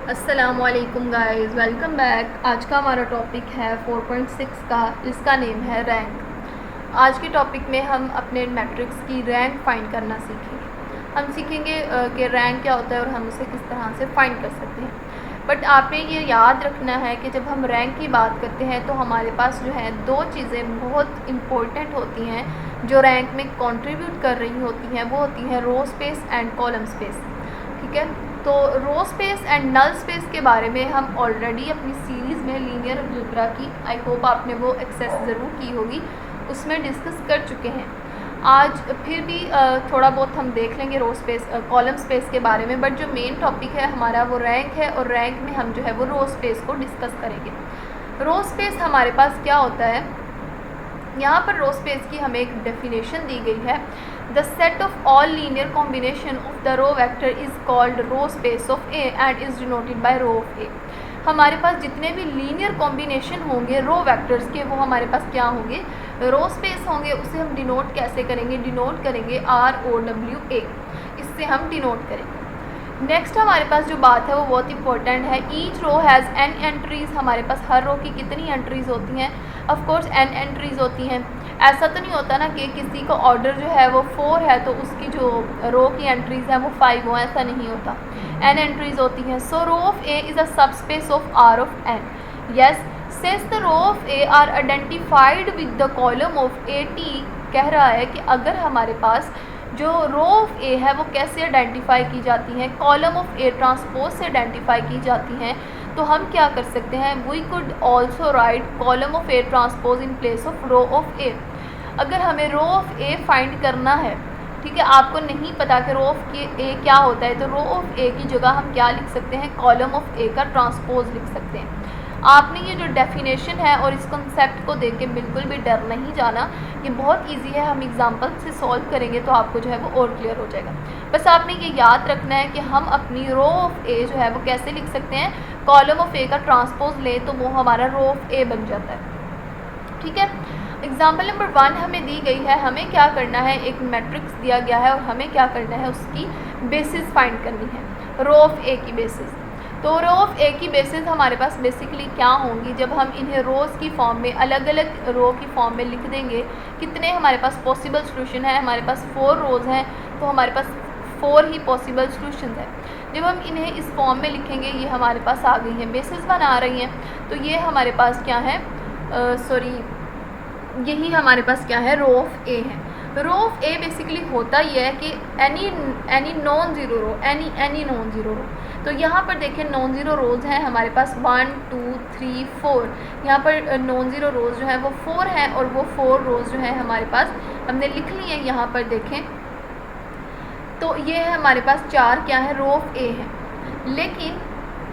अस्सलामुअलैकुम guys, welcome back. आज का हमारा टॉपिक है 4.6 का, इसका नेम है रैंक। आज के टॉपिक में हम अपने मैट्रिक्स की रैंक फाइंड करना सीखेंगे। हम सीखेंगे कि रैंक क्या होता है और हम उसे किस तरह से फाइंड कर सकते हैं। बट आपने ये याद रखना है कि जब हम रैंक की बात करते हैं तो हमारे पास जो है दो चीज़ें बहुत इम्पोर्टेंट होती हैं जो रैंक में कंट्रीब्यूट कर रही होती हैं। वो होती हैं row space and column space. ठीक है, तो row space and null space के बारे में हम ऑलरेडी अपनी सीरीज़ में लीनियर अलजेब्रा की, आई होप आपने वो एक्सेस ज़रूर की होगी, उसमें डिस्कस कर चुके हैं। आज फिर भी थोड़ा बहुत हम देख लेंगे रो स्पेस कॉलम स्पेस के बारे में, बट जो मेन टॉपिक है हमारा वो रैंक है, और रैंक में हम जो है वो रो स्पेस को डिस्कस करेंगे। रो स्पेस हमारे पास क्या होता है, यहाँ पर रो स्पेस की हमें एक डेफिनेशन दी गई है। The set of all linear combination of the row vector is called row space of A and is denoted by row of A. हमारे पास जितने भी लीनियर कॉम्बिनेशन होंगे रो वेक्टर्स के, वो हमारे पास क्या होंगे, रो स्पेस होंगे। उसे हम डिनोट कैसे करेंगे, डिनोट करेंगे ROWA, इससे हम डिनोट करेंगे। नेक्स्ट हमारे पास जो बात है वो बहुत इंपॉर्टेंट है। Each row has n entries. हमारे पास हर रो की कितनी एंट्रीज़ होती हैं, ऑफ कोर्स n एंट्रीज़ होती हैं। ऐसा तो नहीं होता ना कि किसी का ऑर्डर जो है वो 4 है तो उसकी जो रो की एंट्रीज़ हैं वो 5 हो, ऐसा नहीं होता, n एंट्रीज़ होती हैं। So row of A is a subspace of R of n। Yes, since the row of A are identified with the column of AT, कह रहा है कि अगर हमारे पास जो रो ऑफ ए है वो कैसे आइडेंटिफाई की जाती हैं, कॉलम ऑफ ए ट्रांसपोज से आइडेंटिफाई की जाती हैं, तो हम क्या कर सकते हैं, we could also write column of A transpose in place of row of A. अगर हमें रो ऑफ ए फाइंड करना है, ठीक है, आपको नहीं पता कि रो ऑफ ए क्या होता है, तो रो ऑफ ए की जगह हम क्या लिख सकते हैं, कॉलम ऑफ ए का ट्रांसपोज लिख सकते हैं। आपने ये जो डेफिनेशन है और इस कॉन्सेप्ट को देख के बिल्कुल भी डर नहीं जाना, ये बहुत इजी है, हम एग्जांपल से सॉल्व करेंगे तो आपको जो है वो और क्लियर हो जाएगा। बस आपने ये याद रखना है कि हम अपनी रो ऑफ ए जो है वो कैसे लिख सकते हैं, कॉलम ऑफ ए का ट्रांसपोज ले तो वो हमारा रो ऑफ ए बन जाता है। ठीक है, एग्जाम्पल नंबर 1 हमें दी गई है। हमें क्या करना है, एक मैट्रिक्स दिया गया है और हमें क्या करना है, उसकी बेसिस फाइंड करनी है, रो ऑफ ए की बेसिस। तो रो ऑफ ए की बेसिस हमारे पास बेसिकली क्या होंगी, जब हम इन्हें रोज़ की फॉर्म में, अलग अलग रो की फॉर्म में लिख देंगे, कितने हमारे पास पॉसिबल सॉल्यूशन है, हमारे पास 4 रोज़ हैं तो हमारे पास 4 ही पॉसिबल सॉल्यूशंस हैं। जब हम इन्हें इस फॉर्म में लिखेंगे, ये हमारे पास आ गई हैं, बेसिस बना रही हैं, तो ये हमारे पास क्या है, यही हमारे पास क्या है, रो ऑफ ए है। रो ऑफ ए बेसिकली होता ये है कि any non zero row, any non zero row. तो यहाँ पर देखिए नॉन ज़ीरो रोज़ हैं हमारे पास 1 2 3 4। यहाँ पर नॉन ज़ीरो रोज़ जो है वो 4 हैं और वो 4 रोज़ जो है हमारे पास हमने लिख ली हैं। यहाँ पर देखें तो ये है हमारे पास 4 क्या है, रो ऑफ ए है। लेकिन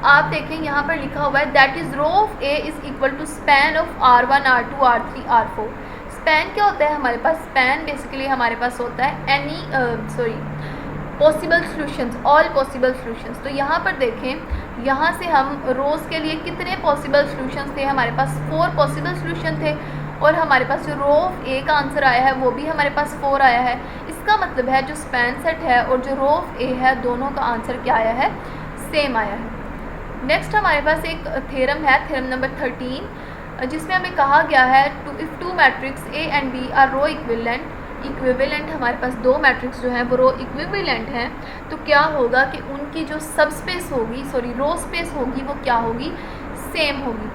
आप देखें यहाँ पर लिखा हुआ है that is row of A is equal to span of R1 R2 R3 R4। Span क्या होता है हमारे पास, स्पैन बेसिकली हमारे पास होता है possible solutions, all possible solutions. तो यहाँ पर देखें, यहाँ से हम रोज़ के लिए कितने पॉसिबल सॉल्यूशंस थे, हमारे पास 4 पॉसिबल सॉल्यूशन थे, और हमारे पास जो रो ऑफ ए का आंसर आया है वो भी हमारे पास 4 आया है। इसका मतलब है जो स्पैन सेट है और जो रो ऑफ ए है, दोनों का आंसर क्या आया है, सेम आया है। नेक्स्ट हमारे पास एक थ्योरम है, थ्योरम नंबर 13, जिसमें हमें कहा गया है if two matrix A and B are row equivalent, हमारे पास 2 मैट्रिक्स जो हैं वो रो इक्विवेलेंट हैं, तो क्या होगा कि उनकी जो सबस्पेस होगी, रो स्पेस होगी, वो क्या होगी, सेम होगी।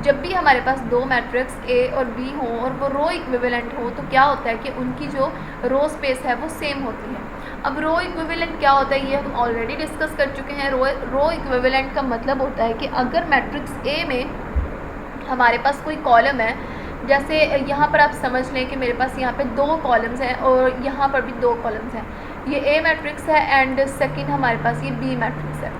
जब भी हमारे पास 2 मैट्रिक्स ए और बी हों और वो रो इक्विवेलेंट हो, तो क्या होता है कि उनकी जो रो स्पेस है वो सेम होती है। अब रो इक्विवेलेंट क्या होता है, ये हम ऑलरेडी डिस्कस कर चुके हैं। रो इक्विवेलेंट का मतलब होता है कि अगर मैट्रिक्स ए में हमारे पास कोई कॉलम है, जैसे यहाँ पर आप समझ लें कि मेरे पास यहाँ पे 2 कॉलम्स हैं और यहाँ पर भी 2 कॉलम्स हैं, ये ए मैट्रिक्स है एंड सेकंड हमारे पास ये बी मैट्रिक्स है।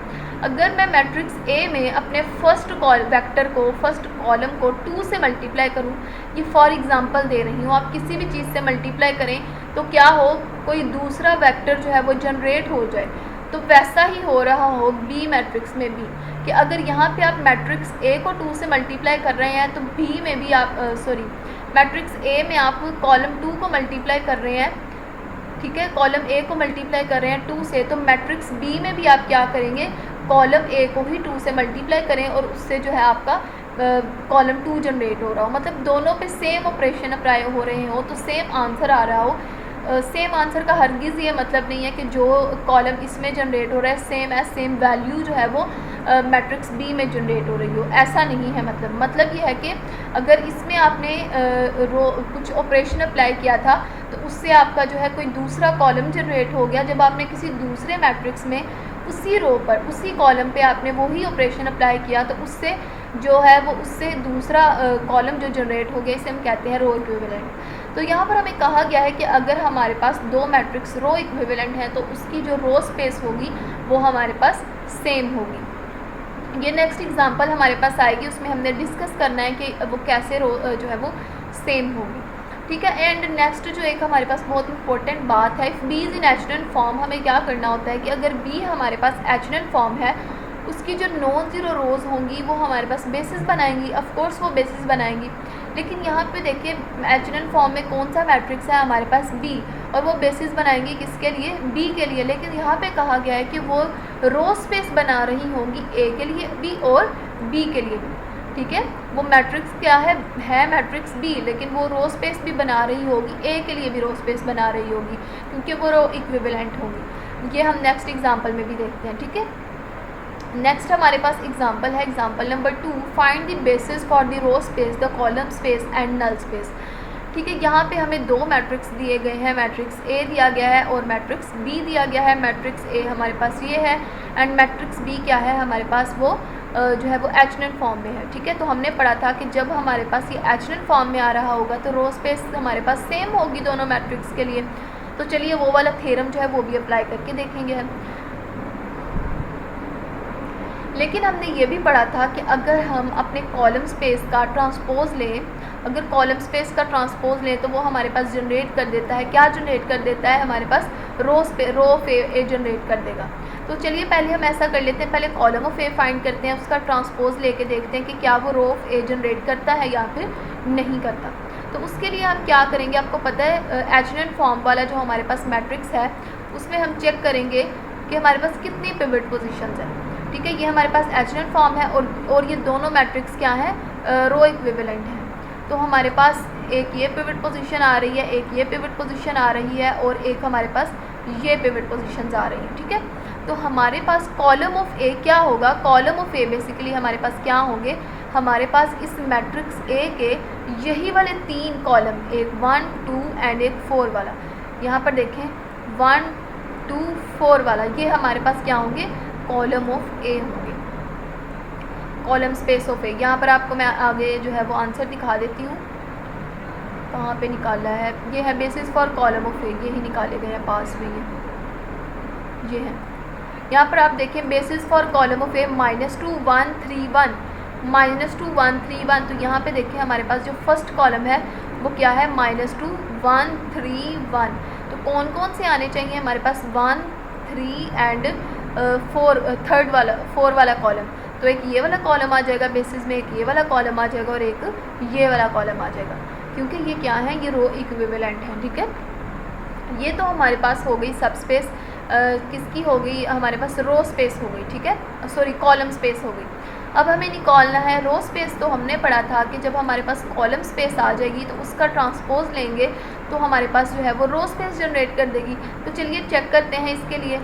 अगर मैं मैट्रिक्स ए में अपने फर्स्ट कॉलम को 2 से मल्टीप्लाई करूँ, ये फॉर एग्जांपल दे रही हूँ, आप किसी भी चीज़ से मल्टीप्लाई करें तो क्या हो, कोई दूसरा वेक्टर जो है वो जनरेट हो जाए। तो वैसा ही हो रहा हो बी मैट्रिक्स में भी, कि अगर यहाँ पे आप मैट्रिक्स ए को 2 से मल्टीप्लाई कर रहे हैं तो बी में भी आप मैट्रिक्स ए में आप कॉलम 2 को मल्टीप्लाई कर रहे हैं, ठीक है, कॉलम ए को मल्टीप्लाई कर रहे हैं 2 से, तो मैट्रिक्स बी में भी आप क्या करेंगे, कॉलम ए को ही 2 से मल्टीप्लाई करें और उससे जो है आपका कॉलम 2 जनरेट हो रहा हो, मतलब दोनों पे सेम ऑपरेशन अप्लाई हो रहे हो तो सेम आंसर आ रहा हो। सेम आंसर का हरगिज़ ये मतलब नहीं है कि जो कॉलम इसमें जनरेट हो रहा है सेम एज सेम वैल्यू जो है वो मैट्रिक्स बी में जनरेट हो रही हो, ऐसा नहीं है। मतलब ये है कि अगर इसमें आपने कुछ ऑपरेशन अप्लाई किया था तो उससे आपका जो है कोई दूसरा कॉलम जनरेट हो गया, जब आपने किसी दूसरे मैट्रिक्स में उसी रो पर उसी कॉलम पे आपने वही ऑपरेशन अप्लाई किया तो उससे जो है वो उससे दूसरा कॉलम जो जनरेट हो गया इसे हम कहते हैं रो इक्विवेलेंट। तो यहाँ पर हमें कहा गया है कि अगर हमारे पास दो मैट्रिक्स रो इक्विवेलेंट हैं तो उसकी जो रो स्पेस होगी वो हमारे पास सेम होगी। ये नेक्स्ट एग्जांपल हमारे पास आएगी, उसमें हमने डिस्कस करना है कि वो कैसे रो जो है वो सेम होगी, ठीक है। एंड नेक्स्ट जो एक हमारे पास बहुत इंपॉर्टेंट बात है, इफ़ बी इज़ इन एचनल फॉर्म, हमें क्या करना होता है कि अगर बी हमारे पास एचनल फॉर्म है उसकी जो नॉन ज़ीरो रोज़ होंगी वो हमारे पास बेसिस बनाएंगी, ऑफ कोर्स वो बेसिस बनाएंगी। लेकिन यहाँ पे देखिए एचनल फॉर्म में कौन सा मैट्रिक्स है हमारे पास बी, और वो बेसिस बनाएंगी किसके लिए, बी के लिए। लेकिन यहाँ पे कहा गया है कि वो रो स्पेस बना रही होंगी ए के लिए बी और बी के लिए भी, ठीक है। वो मैट्रिक्स क्या है मैट्रिक्स बी, लेकिन वो रो स्पेस भी बना रही होगी, ए के लिए भी रो स्पेस बना रही होगी क्योंकि वो रो इक्विवेलेंट होगी। ये हम नेक्स्ट एग्जांपल में भी देखते हैं, ठीक है। नेक्स्ट हमारे पास एग्जांपल है, example number 2, find the basis for the row space, the column space and null space, ठीक है। यहाँ पे हमें दो मैट्रिक्स दिए गए हैं, मैट्रिक्स ए दिया गया है और मैट्रिक्स बी दिया गया है। मैट्रिक्स ए हमारे पास ये है एंड मैट्रिक्स बी क्या है हमारे पास, वो जो है वो एचनल फॉर्म में है, ठीक है। तो हमने पढ़ा था कि जब हमारे पास ये एचनल फॉर्म में आ रहा होगा तो रो स्पेस हमारे पास सेम होगी दोनों मैट्रिक्स के लिए। तो चलिए वो वाला थ्योरम जो है वो भी अप्लाई करके देखेंगे हम। लेकिन हमने ये भी पढ़ा था कि अगर हम अपने कॉलम स्पेस का ट्रांसपोज लें, अगर कॉलम स्पेस का ट्रांसपोज लें तो वो हमारे पास जनरेट कर देता है, क्या जनरेट कर देता है हमारे पास, रो ऑफ ए जनरेट कर देगा। तो चलिए पहले हम ऐसा कर लेते हैं, पहले कॉलम ऑफ ए फाइंड करते हैं, उसका ट्रांसपोज लेके देखते हैं कि क्या वो रो ऑफ ए जनरेट करता है या फिर नहीं करता। तो उसके लिए हम क्या करेंगे, आपको पता है एचनल फॉर्म वाला जो हमारे पास मैट्रिक्स है उसमें हम चेक करेंगे कि हमारे पास कितनी पिवट पोजीशंस हैं, ठीक है। ये हमारे पास एचनल फॉर्म है और ये दोनों मैट्रिक्स क्या हैं, रो इक्विवेलेंट हैं। तो हमारे पास एक ये पिवट पोजीशन आ रही है, एक ये पिवट पोजीशन आ रही है और एक हमारे पास ये पिवट पोजीशंस आ रही हैं, ठीक है। तो हमारे पास कॉलम ऑफ ए क्या होगा, कॉलम ऑफ ए बेसिकली हमारे पास क्या होंगे, हमारे पास इस मैट्रिक्स ए के यही वाले तीन कॉलम, एक 1 2 एंड एक 4 वाला, यहाँ पर देखें 1 2 4 वाला, ये हमारे पास क्या होंगे, कॉलम ऑफ ए होंगे, कॉलम स्पेस ऑफ ए। यहाँ पर आपको मैं आगे जो है वो आंसर दिखा देती हूँ, कहाँ पे निकाला है, ये है बेसिस फॉर कॉलम ऑफ ए, ये ही निकाले गए हैं पास में, ये है। यहाँ पर आप देखें बेसिस फॉर कॉलम ऑफ ए -2 1 3 1, -2 1 3 1। तो यहाँ पे देखें हमारे पास जो फर्स्ट कॉलम है वो क्या है, -2 1 3 1। तो कौन कौन से आने चाहिए हमारे पास, 1 3 एंड 4 वाला कॉलम। तो एक ये वाला कॉलम आ जाएगा बेसिस में, एक ये वाला कॉलम आ जाएगा और एक ये वाला कॉलम आ जाएगा, क्योंकि ये क्या है, ये रो इक्विवेलेंट है, ठीक है। ये तो हमारे पास हो गई सब स्पेस, किसकी हो गई, हमारे पास रो स्पेस हो गई, ठीक है, सॉरी कॉलम स्पेस हो गई। अब हमें निकालना है रो स्पेस। तो हमने पढ़ा था कि जब हमारे पास कॉलम स्पेस आ जाएगी तो उसका ट्रांसपोज लेंगे तो हमारे पास जो है वो रो स्पेस जनरेट कर देगी। तो चलिए चेक करते हैं इसके लिए।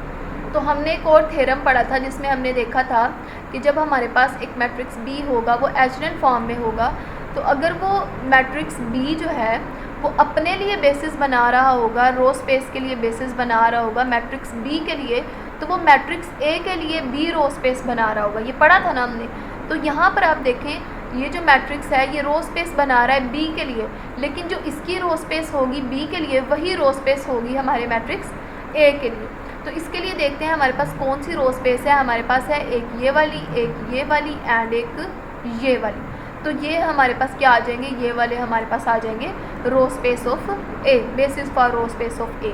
तो हमने एक और थ्योरम पढ़ा था जिसमें हमने देखा था कि जब हमारे पास एक मैट्रिक्स बी होगा वो एचनल फॉर्म में होगा, तो अगर वो मैट्रिक्स बी जो है वो अपने लिए बेसिस बना रहा होगा, रो स्पेस के लिए बेसिस बना रहा होगा मैट्रिक्स बी के लिए, तो वो मैट्रिक्स ए के लिए बी रो स्पेस बना रहा होगा, ये पढ़ा था ना हमने। तो यहाँ पर आप देखें ये जो मैट्रिक्स है ये रो स्पेस बना रहा है बी के लिए, लेकिन जो इसकी रो स्पेस होगी बी के लिए वही रो स्पेस होगी हमारे मैट्रिक्स ए के लिए। तो इसके लिए देखते हैं हमारे पास कौन सी रो स्पेस है, हमारे पास है एक ये वाली एंड एक ये वाली। तो ये हमारे पास क्या आ जाएंगे, ये वाले हमारे पास आ जाएंगे row space of A, basis for row space of A.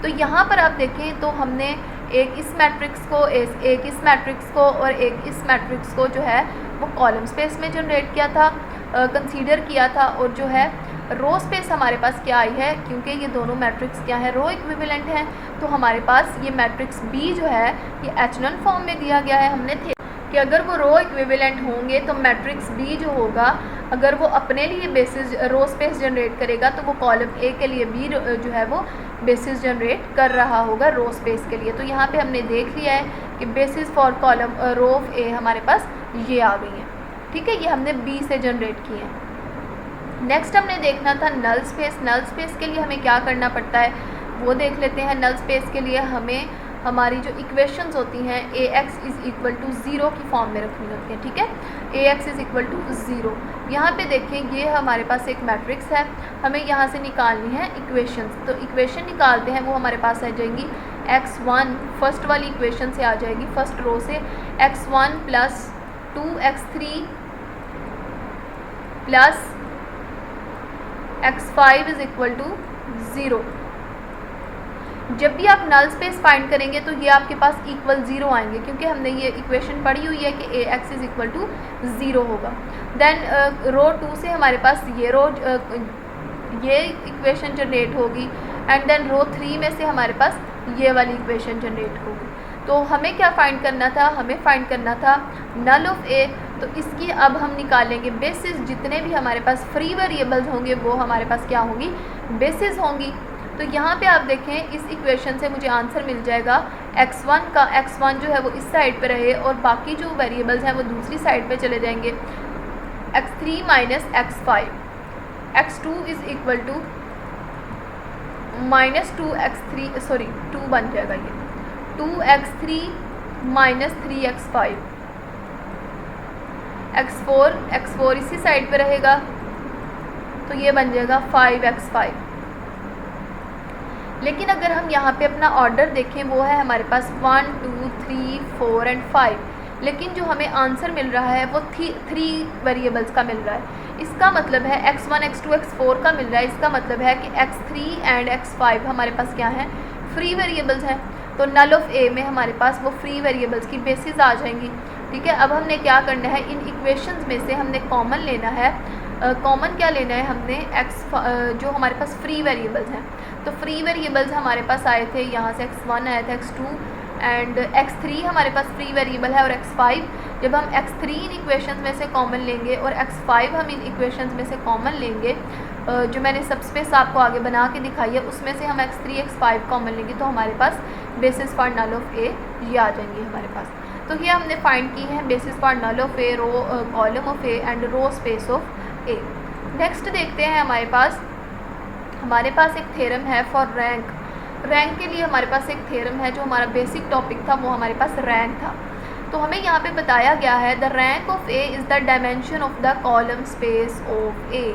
तो यहाँ पर आप देखें तो हमने एक इस मैट्रिक्स को, एक इस मैट्रिक्स को और एक इस मैट्रिक्स को जो है वो कॉलम स्पेस में जनरेट किया था। कंसीडर किया था, और जो है रो स्पेस हमारे पास क्या आई है, क्योंकि ये दोनों मैट्रिक्स क्या है, रो इक्विवेलेंट हैं, तो हमारे पास ये मैट्रिक्स बी जो है ये एचेलॉन फॉर्म में दिया गया है। हमने कि अगर वो रो इक्विवेलेंट होंगे तो मैट्रिक्स बी जो होगा, अगर वो अपने लिए बेसिस रो स्पेस जनरेट करेगा तो वो कॉलम ए के लिए बी जो है वो बेसिस जनरेट कर रहा होगा रो स्पेस के लिए। तो यहाँ पे हमने देख लिया है कि basis for column row of A हमारे पास ये आ गई हैं, ठीक है, ये हमने बी से जनरेट किए हैं। नेक्स्ट हमने देखना था नल स्पेस। नल स्पेस के लिए हमें क्या करना पड़ता है वो देख लेते हैं। नल स्पेस के लिए हमें हमारी जो इक्वेशंस होती हैं A X is equal to zero की फॉर्म में रखनी होती हैं, ठीक है, A X is equal to zero. यहाँ पे देखें ये हमारे पास एक मैट्रिक्स है, हमें यहाँ से निकालनी है इक्वेशंस। तो इक्वेशन निकालते हैं, वो हमारे पास आ जाएंगी x1 फर्स्ट वाली इक्वेशन से आ जाएगी, फर्स्ट रो से x1 plus 2x3 plus x5 is equal to zero. जब भी आप नल स्पेस फाइंड करेंगे तो ये आपके पास इक्वल ज़ीरो आएंगे, क्योंकि हमने ये इक्वेशन पढ़ी हुई है कि A X is equal to zero होगा। देन रो 2 से हमारे पास ये इक्वेशन जनरेट होगी, एंड देन रो 3 में से हमारे पास ये वाली इक्वेशन जनरेट होगी। तो हमें क्या फाइंड करना था, हमें फाइंड करना था नल ऑफ ए। तो इसकी अब हम निकालेंगे बेसिस, जितने भी हमारे पास फ्री वेरिएबल्स होंगे वो हमारे पास क्या होंगी, बेसिस होंगी। तो यहाँ पे आप देखें इस इक्वेशन से मुझे आंसर मिल जाएगा x1 का, x1 जो है वो इस साइड पे रहे और बाकी जो वेरिएबल्स हैं वो दूसरी साइड पे चले जाएंगे, x3 minus x5, x2 is equal to minus 2x3 sorry 2 बन जाएगा ये 2x3 माइनस 3x5, x4 इसी साइड पे रहेगा तो ये बन जाएगा 5x5। लेकिन अगर हम यहाँ पे अपना ऑर्डर देखें वो है हमारे पास 1 2 3 4 एंड 5, लेकिन जो हमें आंसर मिल रहा है वो 3 वेरिएबल्स का मिल रहा है। इसका मतलब है x1 x2 x4 का मिल रहा है, इसका मतलब है कि x3 एंड x5 हमारे पास क्या है, फ्री वेरिएबल्स हैं। तो नल ऑफ ए में हमारे पास वो फ्री वेरिएबल्स की बेसिस आ जाएंगी, ठीक है। अब हमने क्या करना है, इन इक्वेशंस में से हमने कॉमन लेना है। कॉमन क्या लेना है हमने, जो हमारे पास फ्री वेरिएबल्स हैं, तो फ्री वेरिएबल्स हमारे पास आए थे, यहाँ से x1 आया था, x2 एंड x3 हमारे पास फ्री वेरिएबल है, और x5। जब हम x3 इन इक्वेशंस में से कॉमन लेंगे और x5 हम इन इक्वेशंस में से कॉमन लेंगे, जो मैंने सबस्पेस आपको आगे बना के दिखाई है उसमें से हम x3 x5 कॉमन लेंगे तो हमारे पास बेसिस फॉर नल ऑफ ए ये आ जाएंगे हमारे पास। तो ये हमने फाइंड की है basis for null of A, row column of A and row space of A. Next देखते हैं हमारे पास एक थ्योरम है फॉर रैंक। रैंक के लिए हमारे पास एक थ्योरम है, जो हमारा बेसिक टॉपिक था वो हमारे पास रैंक था। तो हमें यहाँ पे बताया गया है the rank of A is the dimension of the column space of A.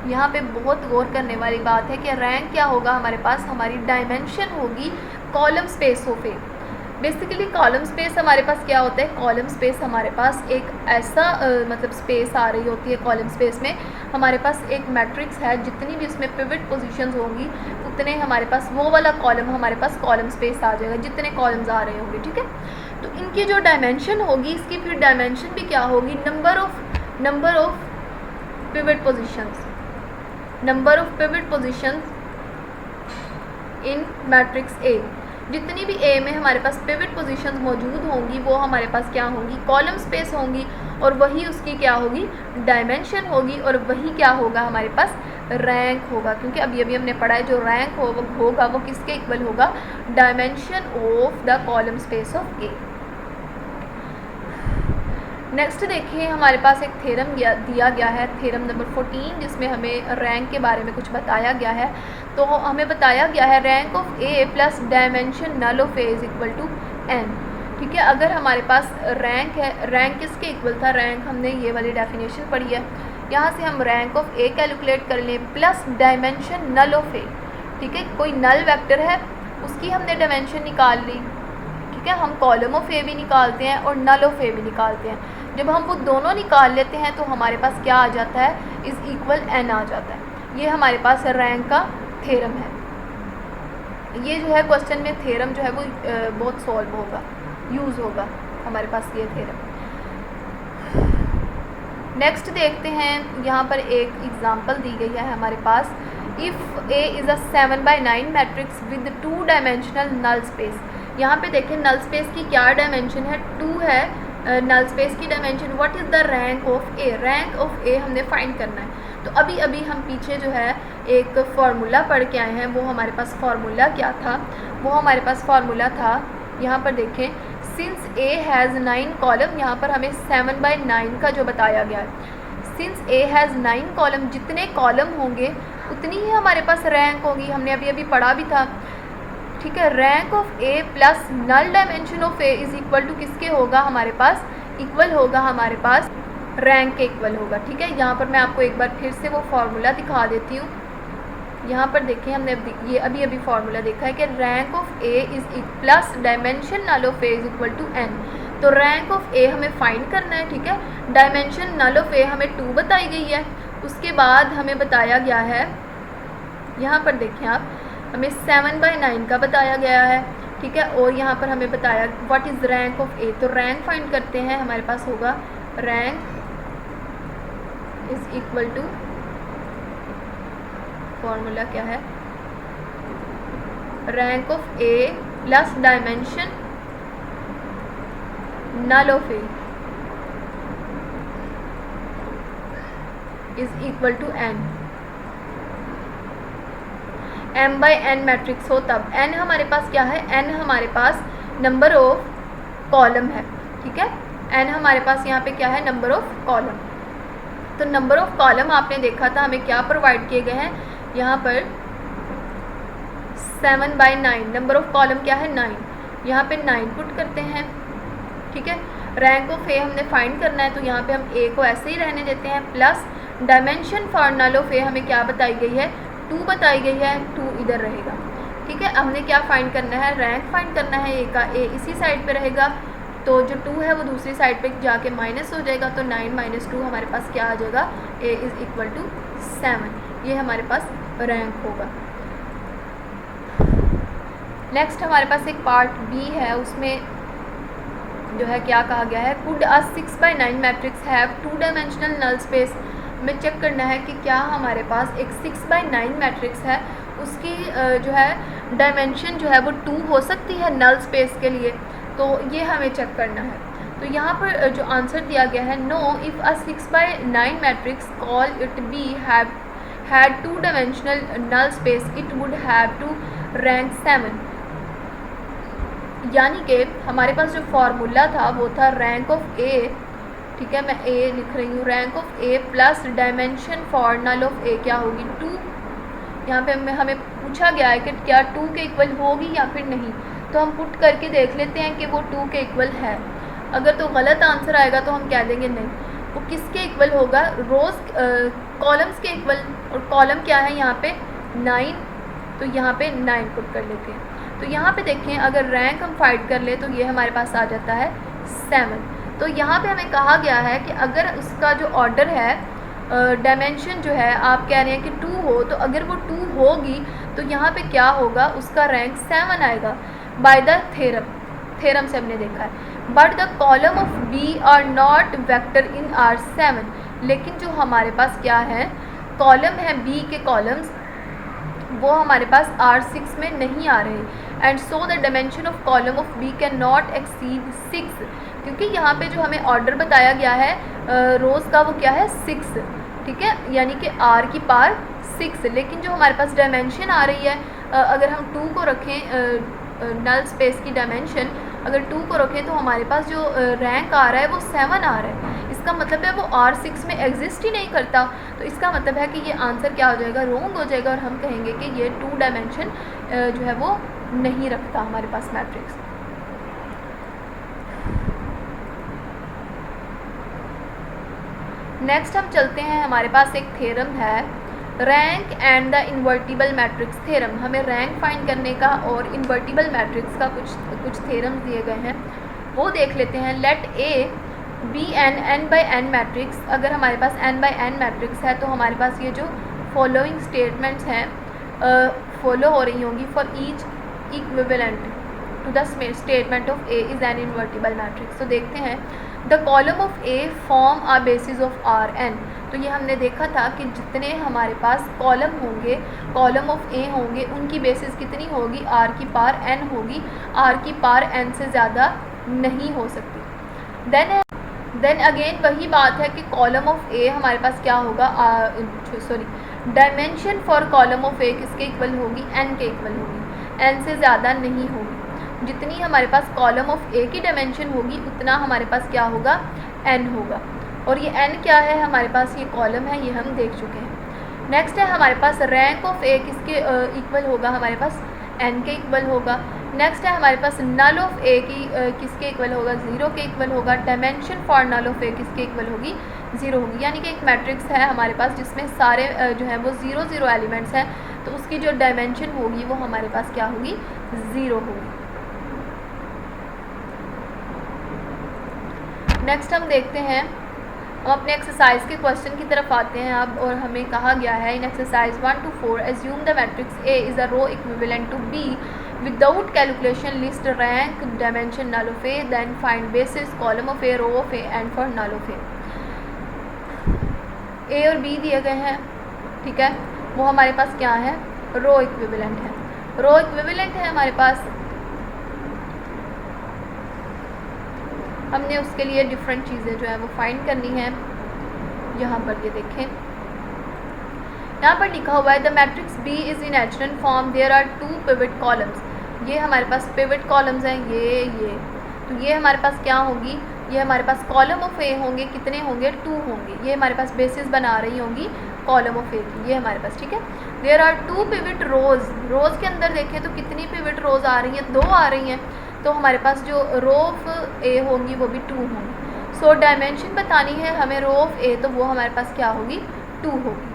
यहाँ पे बहुत गौर करने वाली बात है कि रैंक क्या होगा हमारे पास, हमारी डायमेंशन होगी column space of A. Basically column space हमारे पास क्या होता है, कॉलम स्पेस हमारे पास एक ऐसा मतलब स्पेस आ रही होती है, कॉलम स्पेस में हमारे पास एक मैट्रिक्स है, जितनी भी उसमें पिवट पोजीशंस होंगी उतने हमारे पास वो वाला कॉलम हमारे पास कॉलम स्पेस आ जाएगा, जितने कॉलम्स आ रहे होंगे, ठीक है। तो इनकी जो डायमेंशन होगी, इसकी फिर डायमेंशन भी क्या होगी, number of pivot positions, number of pivot positions in matrix A. जितनी भी ए में हमारे पास पिवट पोजीशंस मौजूद होंगी वो हमारे पास क्या होंगी, कॉलम स्पेस होंगी, और वही उसकी क्या होगी, डायमेंशन होगी, और वही क्या होगा हमारे पास, रैंक होगा। क्योंकि अभी हमने पढ़ा है जो रैंक होगा वो किसके इक्वल होगा, dimension of the column space of A. Next देखिए हमारे पास एक थ्योरम दिया गया है, थ्योरम नंबर 14, जिसमें हमें रैंक के बारे में कुछ बताया गया है। तो हमें बताया गया है rank of A plus dimension null of A is equal to n, ठीक है। अगर हमारे पास रैंक है, रैंक किसके इक्वल था, रैंक हमने ये वाली डेफिनेशन पढ़ी है, यहाँ से हम रैंक ऑफ ए कैलकुलेट कर लें प्लस डायमेंशन नल ऑफ ए, ठीक है। कोई नल वेक्टर है उसकी हमने डायमेंशन निकाल ली, ठीक है। हम कॉलम ऑफ ए भी निकालते हैं और नल ऑफ ए भी निकालते हैं। जब हम वो दोनों निकाल लेते हैं तो हमारे पास क्या आ जाता है, इज़ इक्वल n आ जाता है। ये हमारे पास रैंक का थ्योरम है। ये जो है क्वेश्चन में थ्योरम जो है वो बहुत सॉल्व होगा, यूज़ होगा हमारे पास ये थ्योरम। नेक्स्ट देखते हैं, यहाँ पर एक एग्जांपल दी गई है हमारे पास। If A is a 7/9 matrix with 2 dimensional null space. यहाँ पे देखें नल स्पेस की क्या डायमेंशन है, 2 है नल स्पेस की dimension. What is the rank of A, rank of A हमने फाइंड करना है। तो अभी अभी हम पीछे जो है एक फार्मूला पढ़ के आए हैं, वो हमारे पास फार्मूला क्या था, वो हमारे पास फार्मूला था, यहाँ पर देखें, सिंस ए हैज़ 9 कॉलम, यहाँ पर हमें 7/9 का जो बताया गया है, सिंस ए हैज़ 9 कॉलम, जितने कॉलम होंगे उतनी ही हमारे पास रैंक होगी। हमने अभी अभी पढ़ा भी था, ठीक है। Rank of A plus null dimension of A is equal to किसके होगा, हमारे पास इक्वल होगा, हमारे पास रैंक के इक्वल होगा, ठीक है। यहाँ पर मैं आपको एक बार फिर से वो फार्मूला दिखा देती हूँ। यहाँ पर देखिए हमने ये अभी अभी फार्मूला देखा है कि rank of A is plus dimension null of A is equal to N. तो रैंक ऑफ ए हमें फाइंड करना है, ठीक है। डायमेंशन नल ऑफ ए हमें 2 बताई गई है। उसके बाद हमें बताया गया है, यहाँ पर देखें आप, हमें 7/9 का बताया गया है, ठीक है। और यहाँ पर हमें बताया what is rank of A. तो रैंक फाइंड करते हैं, हमारे पास होगा rank is equal to, formula क्या है, rank of A plus dimension null of A is equal to N. m/n matrix हो तब n हमारे पास क्या है, n हमारे पास नंबर ऑफ कॉलम है, ठीक है। n हमारे पास यहाँ पे क्या है, नंबर ऑफ कॉलम। तो नंबर ऑफ कॉलम आपने देखा था हमें क्या प्रोवाइड किए गए हैं, यहाँ पर 7/9, नंबर ऑफ कॉलम क्या है 9, यहाँ पे 9 पुट करते हैं, ठीक है। रैंक ऑफ ए हमने फाइंड करना है, तो यहाँ पे हम ए को ऐसे ही रहने देते हैं, plus dimension for null of A हमें क्या बताई गई है, 2 बताई गई है, 2 इधर रहेगा, ठीक है। हमने क्या फाइंड करना है, रैंक फाइंड करना है ए का, ए इसी साइड पे रहेगा, तो जो 2 है वो दूसरी साइड पे जाके माइनस हो जाएगा, तो 9 - 2 हमारे पास क्या आ जाएगा, ए इज़ इक्वल टू 7। ये हमारे पास रैंक होगा। नेक्स्ट हमारे पास एक पार्ट बी है, उसमें जो है क्या कहा गया है, could a 6/9 matrix have 2 dimensional null space. हमें चेक करना है कि क्या हमारे पास एक 6/9 मैट्रिक्स है, उसकी जो है डायमेंशन जो है वो 2 हो सकती है नल स्पेस के लिए, तो ये हमें चेक करना है। तो यहाँ पर जो आंसर दिया गया है, no if a 6/9 matrix call it B had 2 dimensional null space it would have to rank 7। यानी कि हमारे पास जो फार्मूला था वो था रैंक ऑफ ए, ठीक है, मैं ए लिख रही हूँ, rank of A plus dimension for null of A क्या होगी 2। यहाँ पे हमें पूछा गया है कि क्या 2 के इक्वल होगी या फिर नहीं, तो हम पुट करके देख लेते हैं कि वो 2 के इक्वल है। अगर तो गलत आंसर आएगा तो हम कह देंगे नहीं, वो किसके इक्वल होगा, रोज़ कॉलम्स के इक्वल। और कॉलम क्या है यहाँ पे 9, तो यहाँ पे 9 पुट कर लेते हैं। तो यहाँ पे देखें अगर रैंक हम फाइंड कर ले तो ये हमारे पास आ जाता है 7। तो यहाँ पे हमें कहा गया है कि अगर उसका जो ऑर्डर है, डायमेंशन जो है आप कह रहे हैं कि 2 हो, तो अगर वो 2 होगी तो यहाँ पे क्या होगा, उसका रैंक 7 आएगा बाय द थ्योरम से हमने देखा है। But the column of B are not vector in R7। लेकिन जो हमारे पास क्या है, कॉलम है बी के कॉलम्स, वो हमारे पास R6 में नहीं आ रहे। And so the dimension of column of B can not exceed 6, क्योंकि यहाँ पे जो हमें ऑर्डर बताया गया है रोज़ का वो क्या है 6, ठीक है, यानी कि R की पावर 6। लेकिन जो हमारे पास डायमेंशन आ रही है, अगर हम 2 को रखें, नल स्पेस की डायमेंशन अगर 2 को रखें तो हमारे पास जो रैंक आ रहा है वो 7 आ रहा है। इसका मतलब है वो R6 में एग्जिस्ट ही नहीं करता। तो इसका मतलब है कि ये आंसर क्या हो जाएगा, रॉन्ग हो जाएगा, और हम कहेंगे कि ये 2 डायमेंशन जो है वो नहीं रखता हमारे पास मैट्रिक्स। नेक्स्ट हम चलते हैं, हमारे पास एक थ्योरम है, rank and the invertible matrix theorem. हमें रैंक फाइंड करने का और इन्वर्टिबल मैट्रिक्स का कुछ थ्योरम दिए गए हैं, वो देख लेते हैं। Let A be an n/n matrix. अगर हमारे पास n/n मैट्रिक्स है तो हमारे पास ये जो फॉलोइंग स्टेटमेंट्स हैं फॉलो हो रही होंगी। For each equivalent to the statement of A is an invertible matrix. तो देखते हैं the column of A form a basis of R N. तो ये हमने देखा था कि जितने हमारे पास कॉलम होंगे, कॉलम ऑफ ए होंगे, उनकी बेसिस कितनी होगी, आर की पावर एन होगी। आर की पावर एन से ज़्यादा नहीं हो सकती। देन अगेन वही बात है कि कॉलम ऑफ ए हमारे पास क्या होगा, डायमेंशन फॉर कॉलम ऑफ ए किसके इक्वल होगी, एन के इक्वल होगी, एन से ज़्यादा नहीं होगी। जितनी हमारे पास कॉलम ऑफ ए की डायमेंशन होगी उतना हमारे पास क्या होगा, एन होगा। और ये एन क्या है हमारे पास, ये कॉलम है, ये हम देख चुके हैं। नेक्स्ट है हमारे पास रैंक ऑफ ए किसके इक्वल होगा, हमारे पास एन के इक्वल होगा। नेक्स्ट है हमारे पास नल ऑफ ए की किसके इक्वल होगा, ज़ीरो के इक्वल होगा। डायमेंशन फॉर नल ऑफ ए किसके इक्वल होगी, ज़ीरो होगी। यानी कि एक मैट्रिक्स है हमारे पास जिसमें सारे जो है वो ज़ीरो ज़ीरो एलिमेंट्स हैं, तो उसकी जो डायमेंशन होगी वो हमारे पास क्या होगी, ज़ीरो होगी। नेक्स्ट हम देखते हैं, हम अपने एक्सरसाइज के क्वेश्चन की तरफ आते हैं अब। और हमें कहा गया है in exercise 1 to 4 assume the matrix A is a row equivalent to B without calculation list rank dimension null of A then find basis column of A row of A and for null of A और B दिए गए हैं, ठीक है। वो हमारे पास क्या है, रो इक्विवेलेंट है। रो इक्विवेलेंट है हमारे पास, हमने उसके लिए डिफरेंट चीज़ें जो है वो फाइंड करनी है। यहाँ पर ये देखें, यहाँ पर लिखा हुआ है the matrix B is in echelon form there are 2 pivot columns. ये हमारे पास पिवट कॉलम्स हैं, ये तो ये हमारे पास क्या होगी, ये हमारे पास कॉलम ऑफ ए होंगे, कितने होंगे, 2 होंगे। ये हमारे पास बेसिस बना रही होंगी कॉलम ऑफ ए की, ये हमारे पास, ठीक है। देयर आर 2 पिवट रोज़, रोज़ के अंदर देखें तो कितनी पिवट रोज़ आ रही हैं, 2 आ रही हैं। तो हमारे पास जो रो ऑफ ए होंगी वो भी 2 होंगी। सो डायमेंशन बतानी है हमें रो ऑफ ए, तो वो हमारे पास क्या होगी, 2 होगी।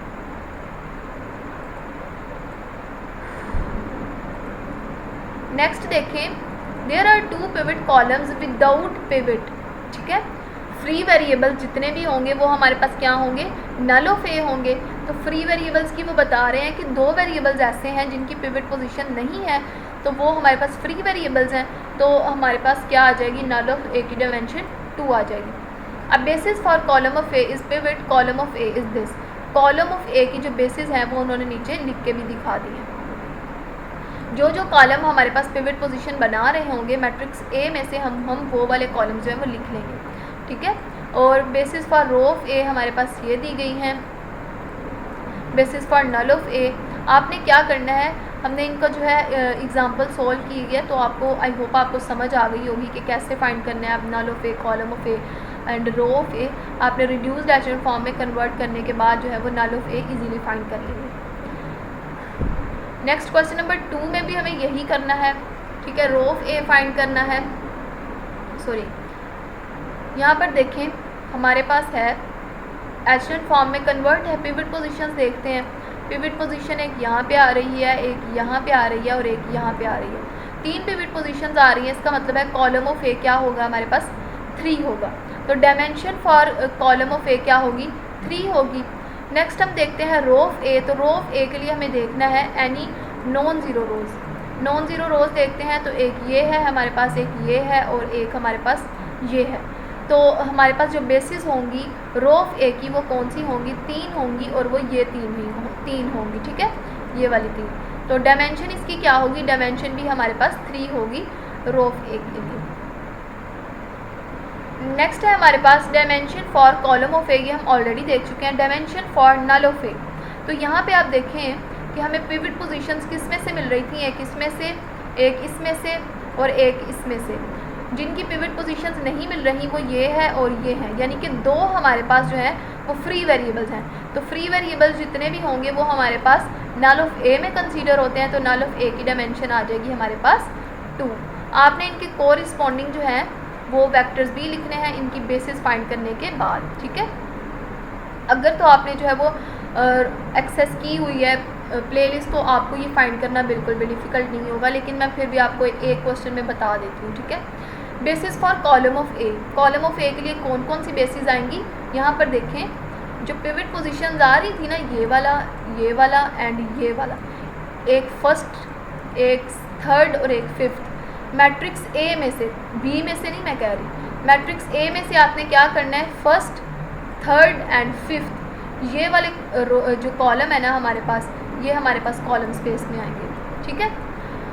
नेक्स्ट देखें, there are 2 pivot columns without pivot, ठीक है। फ्री वेरिएबल जितने भी होंगे वो हमारे पास क्या होंगे, नल ऑफ ए होंगे। तो फ्री वेरिएबल्स की वो बता रहे हैं कि 2 वेरिएबल्स ऐसे हैं जिनकी पिवट पोजीशन नहीं है, तो वो हमारे पास फ्री वेरिएबल्स हैं। तो हमारे पास क्या आ जाएगी, नल ऑफ ए की डायमेंशन 2 आ जाएगी। अब basis for column of A is pivot column of A is this. Column of A की जो बेसिस हैं वो उन्होंने नीचे लिख के भी दिखा दी है। जो कॉलम हमारे पास पिवट पोजीशन बना रहे होंगे मैट्रिक्स ए में से हम वो वाले कॉलम जो है वो लिख लेंगे, ठीक है। और basis for row of A हमारे पास ये दी गई हैं। Basis for null of A आपने क्या करना है, हमने इनका जो है एग्जांपल सॉल्व की है, तो आपको आई होप आपको समझ आ गई होगी कि कैसे फाइंड करना है। आप null of A, column of A and row of A आपने रिड्यूस्ड एचरन फॉर्म में कन्वर्ट करने के बाद जो है वो null of A easily find कर लेंगे। नेक्स्ट क्वेश्चन नंबर 2 में भी हमें यही करना है, ठीक है। रो ऑफ ए फाइंड करना है, सॉरी यहाँ पर देखें हमारे पास है एचरन फॉर्म में कन्वर्ट है। पिवट पोजीशंस देखते हैं, पिवट पोजीशन एक यहाँ पे आ रही है, एक यहाँ पे आ रही है और एक यहाँ पे आ रही है। 3 पिवट पोजीशंस आ रही है, इसका मतलब है कॉलम ऑफ ए क्या होगा, हमारे पास 3 होगा। तो dimension for column of A क्या होगी, 3 होगी। नेक्स्ट हम देखते हैं रो ऑफ ए। तो रो ऑफ ए के लिए हमें देखना है एनी नॉन ज़ीरो रोज़। नॉन ज़ीरो रोज़ देखते हैं तो एक ये है हमारे पास, एक ये है और एक हमारे पास ये है। तो हमारे पास जो बेसिस होंगी रो ऑफ ए की वो कौन सी होंगी, 3 होंगी और वो ये 3 होंगी, ठीक है, ये वाली 3। तो डायमेंशन इसकी क्या होगी, डायमेंशन भी हमारे पास 3 होगी रो ऑफ ए के लिए। नेक्स्ट है हमारे पास डायमेंशन फॉर कॉलम ऑफ ए, ये हम ऑलरेडी देख चुके हैं। Dimension for null of A, तो यहाँ पे आप देखें कि हमें पिवट पोजीशंस किस में से मिल रही थी, एक इसमें से, एक इसमें से और एक इसमें से। जिनकी पिवट पोजीशंस नहीं मिल रही वो ये है और ये है, यानी कि 2 हमारे पास जो है वो फ्री वेरिएबल्स हैं। तो फ्री वेरिएबल्स जितने भी होंगे वो हमारे पास नल ऑफ ए में कंसीडर होते हैं। तो नल ऑफ ए की डायमेंशन आ जाएगी हमारे पास 2। आपने इनके कोरिस्पॉन्डिंग जो है वो वेक्टर्स भी लिखने हैं इनकी बेसिस फाइंड करने के बाद, ठीक है। अगर तो आपने जो है वो एक्सेस की हुई है प्लेलिस्ट, तो आपको ये फाइंड करना बिल्कुल भी डिफ़िकल्ट नहीं होगा, लेकिन मैं फिर भी आपको एक क्वेश्चन में बता देती हूँ, ठीक है। Basis for column of A, column of A के लिए कौन कौन सी बेसिस आएंगी, यहाँ पर देखें जो पिवट पोजीशंस आ रही थी ना, ये वाला एंड ये वाला, एक फर्स्ट, एक थर्ड और एक फिफ्थ। मैट्रिक्स ए में से, बी में से नहीं मैं कह रही, मैट्रिक्स ए में से आपने क्या करना है, फर्स्ट, थर्ड एंड फिफ्थ ये वाले जो कॉलम है ना हमारे पास, ये हमारे पास कॉलम स्पेस में आएंगे, ठीक है।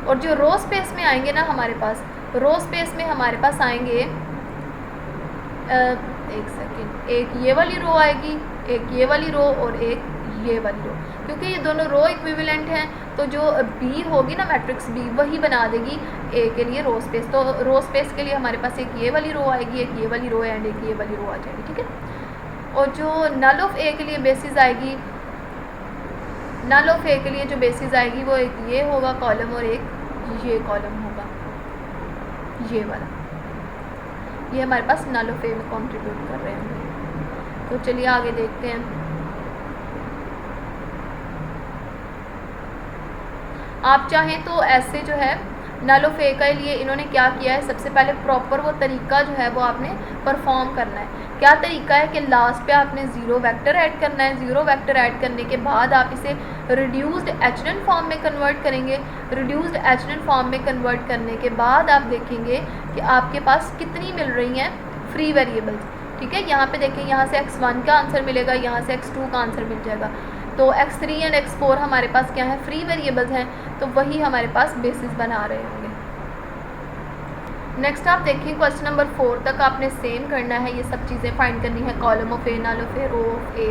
और जो रो स्पेस में आएंगे ना हमारे पास, रो स्पेस में हमारे पास आएंगे एक सेकेंड, एक ये वाली रो आएगी, एक ये वाली रो और एक ये वाली रो, क्योंकि ये दोनों रो इक्विवेलेंट हैं तो जो बी होगी ना मैट्रिक्स बी वही बना देगी ए के लिए रो स्पेस। तो रो स्पेस के लिए हमारे पास एक ये वाली रो आएगी, एक ये वाली रो एंड एक ये वाली रो आ जाएगी, ठीक है। और जो नल ऑफ ए के लिए बेसिस आएगी, नल ऑफ ए के लिए जो बेसिस आएगी वो एक ये होगा कॉलम और एक ये कॉलम होगा, ये वाला, ये हमारे पास नल ऑफ ए में कंट्रीब्यूट कर रहे हैं। तो चलिए आगे देखते हैं। आप चाहें तो ऐसे जो है नल ऑफ ए के लिए इन्होंने क्या किया है, सबसे पहले प्रॉपर वो तरीका जो है वो आपने परफॉर्म करना है। क्या तरीका है कि लास्ट पे आपने ज़ीरो वेक्टर ऐड करना है, ज़ीरो वेक्टर ऐड करने के बाद आप इसे रिड्यूस्ड एचेनन फॉर्म में कन्वर्ट करेंगे। रिड्यूस्ड एचेनन फॉर्म में कन्वर्ट करने के बाद आप देखेंगे कि आपके पास कितनी मिल रही हैं फ्री वेरिएबल्स, ठीक है। यहाँ पे देखें, यहाँ से x1 का आंसर मिलेगा, यहाँ से x2 का आंसर मिल जाएगा। तो x3 एंड x4 हमारे पास क्या है, फ्री वेरिएबल्स हैं, तो वही हमारे पास बेसिस बना रहे होंगे। नेक्स्ट आप देखिए क्वेश्चन नंबर 4 तक आपने सेम करना है, ये सब चीज़ें फाइंड करनी है, column of A, null of A, row of A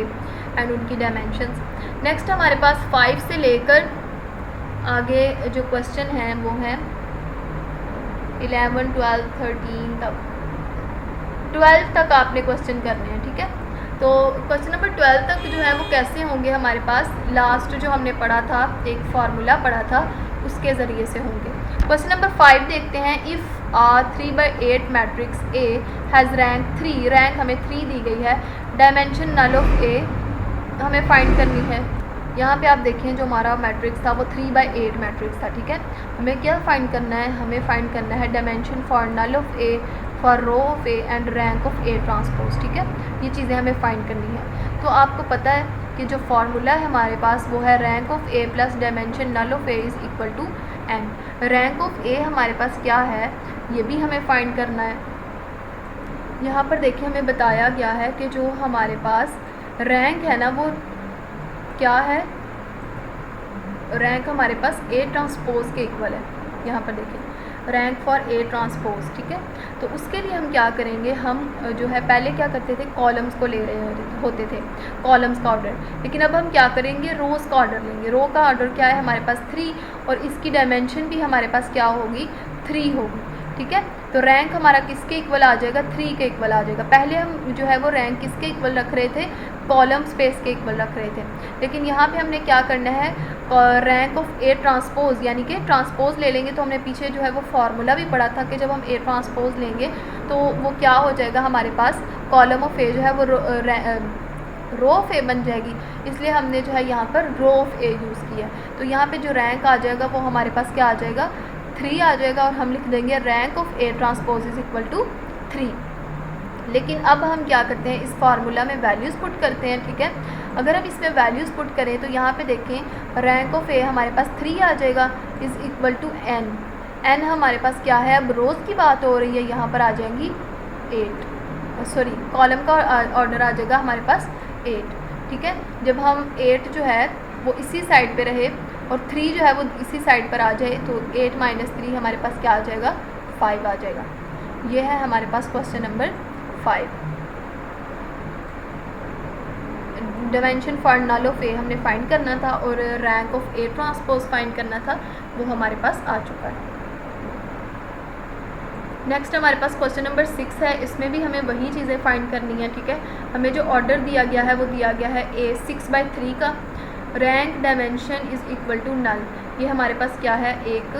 and उनकी डायमेंशंस। नेक्स्ट हमारे पास 5 से लेकर आगे जो क्वेश्चन हैं वो हैं 11, 12, 13 तक, 12 तक आपने क्वेश्चन करने हैं, ठीक है। तो क्वेश्चन नंबर 12 तक जो है वो कैसे होंगे हमारे पास, लास्ट जो हमने पढ़ा था, एक फार्मूला पढ़ा था, उसके ज़रिए से होंगे। क्वेश्चन नंबर 5 देखते हैं। If 3/8 matrix A has rank 3, rank हमें 3 दी गई है, डायमेंशन नल ऑफ ए हमें फाइंड करनी है। यहाँ पे आप देखें जो हमारा मैट्रिक्स था वो 3/8 मैट्रिक्स था, ठीक है। हमें क्या फाइंड करना है, हमें फाइंड करना है dimension for null of A, for row of A and rank of A transpose, ठीक है। ये चीज़ें हमें फाइंड करनी है। तो आपको पता है कि जो फार्मूला है हमारे पास वो है rank of A plus dimension null of A is equal to N. Rank of A हमारे पास क्या है ये भी हमें फाइंड करना है। यहाँ पर देखिए हमें बताया गया है कि जो हमारे पास रैंक है ना वो क्या है, रैंक हमारे पास ए ट्रांसपोज के इक्वल है। यहाँ पर देखिए रैंक फॉर ए ट्रांसपोज, ठीक है। तो उसके लिए हम क्या करेंगे, हम जो है पहले क्या करते थे, कॉलम्स को ले रहे होते थे, कॉलम्स का ऑर्डर। लेकिन अब हम क्या करेंगे, रोज़ का ऑर्डर लेंगे। रो का ऑर्डर क्या है हमारे पास 3 और इसकी डायमेंशन भी हमारे पास क्या होगी, 3 होगी, ठीक है। तो रैंक हमारा किसके इक्वल आ जाएगा, 3 के इक्वल आ जाएगा। पहले हम जो है वो रैंक किसके इक्वल रख रहे थे, कॉलम स्पेस के इक्वल रख रहे थे। लेकिन यहाँ पे हमने क्या करना है, रैंक ऑफ ए ट्रांसपोज यानी कि ट्रांसपोज ले लेंगे। तो हमने पीछे जो है वो फार्मूला भी पढ़ा था कि जब हम ए ट्रांसपोज लेंगे तो वो क्या हो जाएगा, हमारे पास कॉलम ऑफ ए जो है वो रो ऑफ ए बन जाएगी। इसलिए हमने जो है यहाँ पर रो ऑफ ए यूज़ किया। तो यहाँ पे जो रैंक आ जाएगा वो हमारे पास क्या आ जाएगा, 3 आ जाएगा और हम लिख देंगे rank of A transpose is equal to 3। लेकिन अब हम क्या करते हैं, इस फार्मूला में वैल्यूज़ पुट करते हैं, ठीक है। अगर हम इसमें वैल्यूज़ पुट करें तो यहाँ पे देखें रैंक ऑफ ए हमारे पास 3 आ जाएगा is equal to N. N हमारे पास क्या है, अब रोज़ की बात हो रही है, यहाँ पर आ जाएंगी 8, सॉरी कॉलम का ऑर्डर आ जाएगा हमारे पास 8, ठीक है। जब हम 8 जो है वो इसी साइड पे रहे और 3 जो है वो इसी साइड पर आ जाए तो 8 - 3 हमारे पास क्या आ जाएगा, 5 आ जाएगा। ये है हमारे पास question number 5। Dimension for null of A हमने फाइंड करना था और rank of A transpose find करना था, वो हमारे पास आ चुका है। नेक्स्ट हमारे पास क्वेश्चन नंबर 6 है। इसमें भी हमें वही चीज़ें फाइंड करनी है, ठीक है। हमें जो ऑर्डर दिया गया है वो दिया गया है ए 6/3 का, rank dimension is equal to null. ये हमारे पास क्या है, एक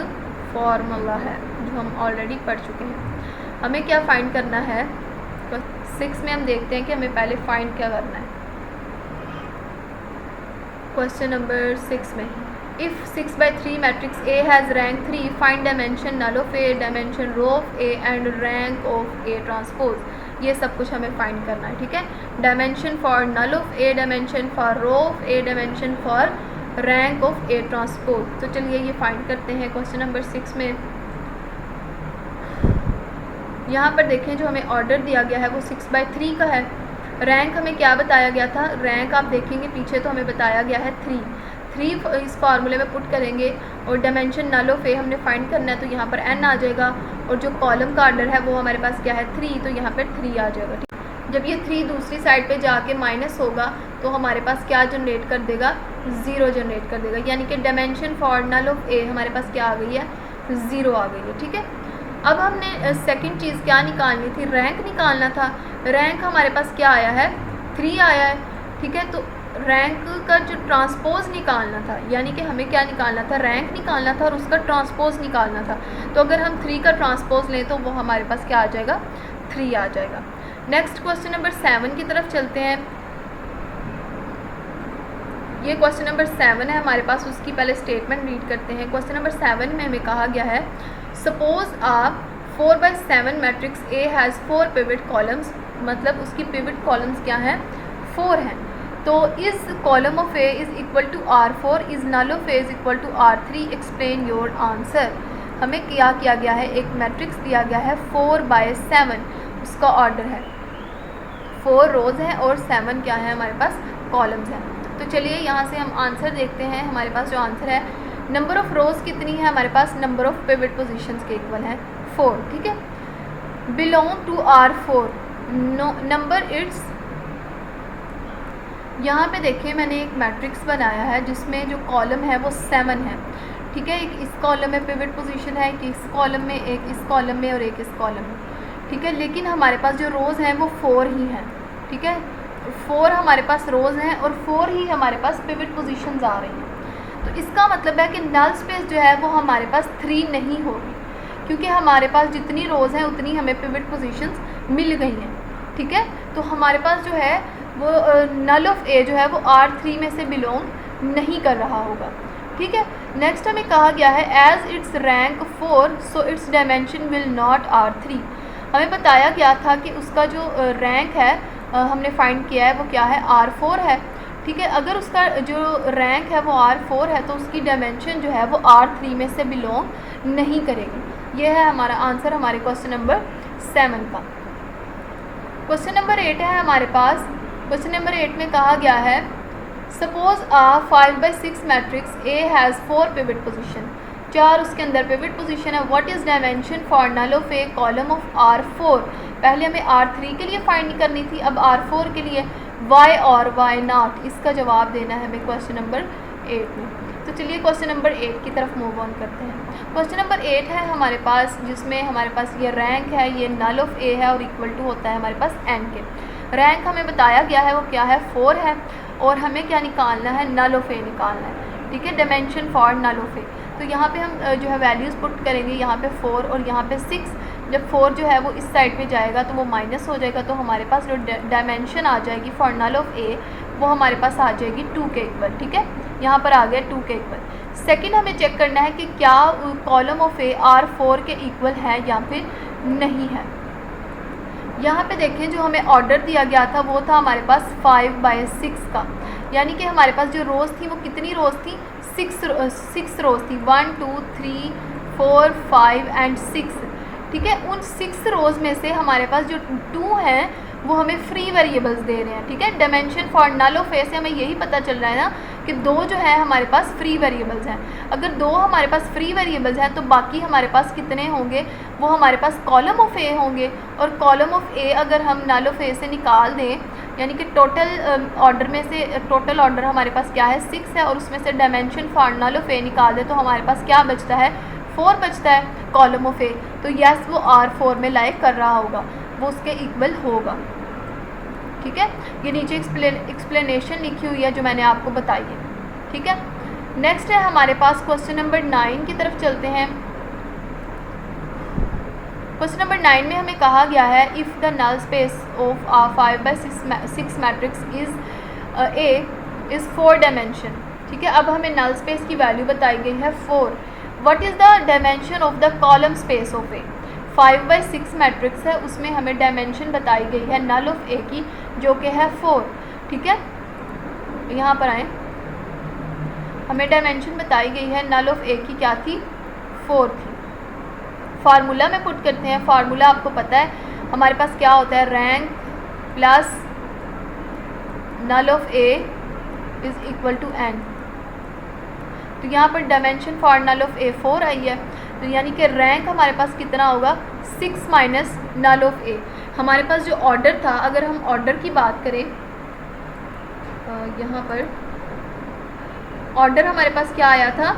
फॉर्मूला है जो हम ऑलरेडी पढ़ चुके हैं। हमें क्या फाइंड करना है, तो 6 में हम देखते हैं कि हमें पहले फाइंड क्या करना है। क्वेश्चन नंबर 6 में if 6/3 matrix A has rank 3 find dimension null of A, dimension row of A and rank of A transpose. ये सब कुछ हमें फाइंड करना है, ठीक है। Dimension for null of A, dimension for row of A, dimension for rank of A transpose. तो चलिए ये फाइंड करते हैं। क्वेश्चन नंबर 6 में यहाँ पर देखें जो हमें ऑर्डर दिया गया है वो 6/3 का है। रैंक हमें क्या बताया गया था, रैंक आप देखेंगे पीछे तो हमें बताया गया है 3 इस फार्मूले में पुट करेंगे और डायमेंशन नल ऑफ ए हमने फाइंड करना है, तो यहाँ पर n आ जाएगा और जो कॉलम का ऑर्डर है वो हमारे पास क्या है 3, तो यहाँ पर 3 आ जाएगा। ठीक, जब ये 3 दूसरी साइड पे जाके माइनस होगा तो हमारे पास क्या जनरेट कर देगा, 0 जनरेट कर देगा, यानी कि dimension for null of A हमारे पास क्या आ गई है, 0 आ गई है। ठीक है, अब हमने सेकंड चीज़ क्या निकालनी थी, रैंक निकालना था। रैंक हमारे पास क्या आया है, 3 आया है। ठीक है, तो रैंक का जो ट्रांसपोज निकालना था, यानी कि हमें क्या निकालना था, रैंक निकालना था और उसका ट्रांसपोज निकालना था। तो अगर हम 3 का ट्रांसपोज लें तो वो हमारे पास क्या आ जाएगा, 3 आ जाएगा। नेक्स्ट क्वेश्चन नंबर 7 की तरफ चलते हैं। ये क्वेश्चन नंबर 7 है हमारे पास, उसकी पहले स्टेटमेंट रीड करते हैं। क्वेश्चन नंबर 7 में हमें कहा गया है suppose a 4/7 matrix A has 4 pivot columns, मतलब उसकी पिवट कॉलम्स क्या हैं, 4 हैं। तो इस column of A is equal to R4, is null of A is equal to R3, explain your answer. हमें क्या किया गया है, एक मैट्रिक्स दिया गया है 4/7, उसका ऑर्डर है 4 रोज़ हैं और 7 क्या है हमारे पास कॉलम्स हैं। तो चलिए यहाँ से हम आंसर देखते हैं। हमारे पास जो आंसर है, नंबर ऑफ़ रोज़ कितनी है हमारे पास, नंबर ऑफ़ पिवट पोजीशंस के इक्वल है 4। ठीक है, belong to R4 number it's, यहाँ पे देखिए मैंने एक मैट्रिक्स बनाया है जिसमें जो कॉलम है वो 7 है। ठीक है, एक इस कॉलम में पिवट पोजीशन है, एक इस कॉलम में, एक इस कॉलम में और एक इस कॉलम में। ठीक है, लेकिन हमारे पास जो रोज़ हैं वो 4 ही हैं। ठीक है, 4 हमारे पास रोज़ हैं और 4 ही हमारे पास पिवट पोजीशंस आ रही हैं। तो इसका मतलब है कि नल स्पेस जो है वो हमारे पास 3 नहीं होगी, क्योंकि हमारे पास जितनी रोज़ हैं उतनी हमें पिवट पोजीशंस मिल गई हैं। ठीक है, तो हमारे पास जो है वो नल ऑफ ए जो है वो R3 में से बिलोंग नहीं कर रहा होगा। ठीक है, नेक्स्ट हमें कहा गया है as it's rank 4 so it's dimension will not R3। हमें बताया गया था कि उसका जो रैंक है हमने फाइंड किया है वो क्या है, R4 है। ठीक है, अगर उसका जो रैंक है वो R4 है तो उसकी डायमेंशन जो है वो R3 में से बिलोंग नहीं करेगी। ये है हमारा आंसर हमारे क्वेश्चन नंबर 7 का। क्वेश्चन नंबर 8 है हमारे पास। क्वेश्चन नंबर 8 में कहा गया है suppose a 5/6 matrix A has 4 pivot position, 4 उसके अंदर पिवट पोजीशन है। What is dimension for null of A column of R4। पहले हमें R3 के लिए फाइंड करनी थी, अब R4 के लिए वाई और वाई नॉट, इसका जवाब देना है हमें क्वेश्चन नंबर 8 में। तो चलिए क्वेश्चन नंबर 8 की तरफ मूव ऑन करते हैं। क्वेश्चन नंबर 8 है हमारे पास, जिसमें हमारे पास ये रैंक है, ये नल ऑफ ए है और इक्वल टू होता है हमारे पास n के। रैंक हमें बताया गया है वो क्या है, 4 है और हमें क्या निकालना है, नल ऑफ ए निकालना है। ठीक है, dimension for null of A. तो यहाँ पे हम जो है वैल्यूज़ पुट करेंगे, यहाँ पे 4 और यहाँ पे 6। जब 4 जो है वो इस साइड पे जाएगा तो वो माइनस हो जाएगा, तो हमारे पास जो डायमेंशन आ जाएगी फॉर नल ऑफ ए वो हमारे पास आ जाएगी 2 के इक्वल। ठीक है, यहाँ पर आ गया 2 के इक्वल। सेकंड हमें चेक करना है कि क्या कॉलम ऑफ ए R4 के इक्वल है या फिर नहीं है। यहाँ पे देखें जो हमें ऑर्डर दिया गया था वो था हमारे पास 5/6 का, यानी कि हमारे पास जो रोज़ थी वो कितनी रोज़ थी, 6 रोज़ थी, 1 2 3 4 5 एंड 6। ठीक है, उन 6 रोज़ में से हमारे पास जो 2 हैं वो हमें फ्री वेरिएबल्स दे रहे हैं। ठीक है, डायमेंशन फॉर नल ऑफ ए से हमें यही पता चल रहा है ना कि 2 जो है हमारे पास फ्री वेरिएबल्स हैं। अगर 2 हमारे पास फ्री वेरिएबल्स हैं तो बाकी हमारे पास कितने होंगे, वो हमारे पास कॉलम ऑफ ए होंगे। और कॉलम ऑफ ए अगर हम नल ऑफ ए से निकाल दें, यानी कि टोटल ऑर्डर में से टोटल ऑर्डर हमारे पास क्या है, 6 है, और उसमें से डायमेंशन फॉर नल ऑफ ए निकाल दें तो हमारे पास क्या बचता है, 4 बचता है कॉलम ऑफ ए। तो यस वो R4 में लाइक कर रहा होगा, वो उसके इक्वल होगा। ठीक है, ये नीचे एक्सप्लेनेशन लिखी हुई है जो मैंने आपको बताई है। ठीक है, नेक्स्ट है हमारे पास क्वेश्चन नंबर 9 की तरफ चलते हैं। क्वेश्चन नंबर 9 में हमें कहा गया है if the null space of a 5/6 matrix is A is 4 dimension. ठीक है, अब हमें नल स्पेस की वैल्यू बताई गई है 4। What is the dimension of the column space of A. 5/6 matrix है, उसमें हमें डायमेंशन बताई गई है नल ऑफ ए की जो कि है 4। ठीक है, यहाँ पर आए, हमें डायमेंशन बताई गई है नल ऑफ ए की क्या थी, 4 थी। फार्मूला में पुट करते हैं। फार्मूला आपको पता है हमारे पास क्या होता है, rank plus null of A is equal to n। तो यहाँ पर dimension for null of A 4 आई है, तो यानी कि रैंक हमारे पास कितना होगा 6 माइनस नल ऑफ ए। हमारे पास जो ऑर्डर था, अगर हम ऑर्डर की बात करें, यहाँ पर ऑर्डर हमारे पास क्या आया था,